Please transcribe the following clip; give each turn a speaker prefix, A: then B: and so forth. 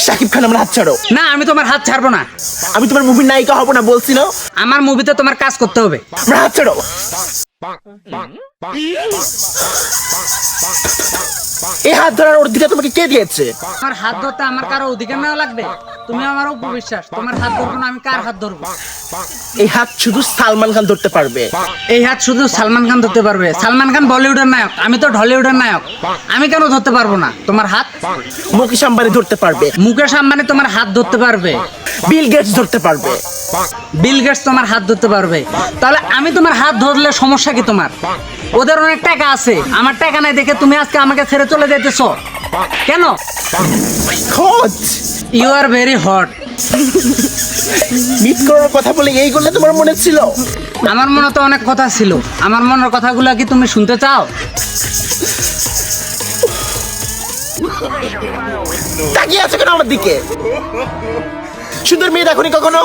A: শাকিব খান, আমার হাত ছাড়ো।
B: না, আমি তোমার হাত ছাড়বো না।
A: আমি তোমার মুভির নায়িকা হব না বলছি না?
B: আমার মুভিতে তোমার কাজ করতে হবে।
A: আমার হাত ছাড়ো। এই হাত ধরার অধিকার তোমাকে কে দিয়েছে?
B: আমার হাত ধরতে আমার কারো অধিকার নেওয়া লাগবে? তুমি আমার উপবিশ্বাস, তোমার হাত ধরবো না, আমি কার হাত ধরবো?
A: এই হাত শুধু সালমান খান ধরতে পারবে।
B: এই হাত শুধু সালমান খান ধরতে পারবে। সালমান খান বলিউডের নায়ক, আমি তো ঢলিউডের নায়ক। আমি কেন ধরতে পারবো না তোমার হাত?
A: মুকেশ আম্বানি ধরতে পারবে।
B: মুকেশ আম্বানি তোমার হাত ধরতে পারবে।
A: বিল গেটস ধরতে পারবে।
B: বিল গেটস তোমার হাত ধরতে পারবে। তাহলে আমি তোমার হাত ধরলে সমস্যা কি তোমার? ওদের অনেক টাকা আছে, আমার টাকা নাই দেখে তুমি আজকে আমাকে ছেড়ে চলে যাইতেছো কেন?
A: খোঁজ
B: you are very hot.
A: Meet করার কথা বলে এই করলে তোমার মনে ছিল?
B: আমার মনে তো অনেক কথা ছিল, আমার মনের কথাগুলো কি তুমি শুনতে চাও?
A: তাকিয়ে আছো কেন আমার দিকে? সুন্দর মেয়ে দেখোনি কখনো?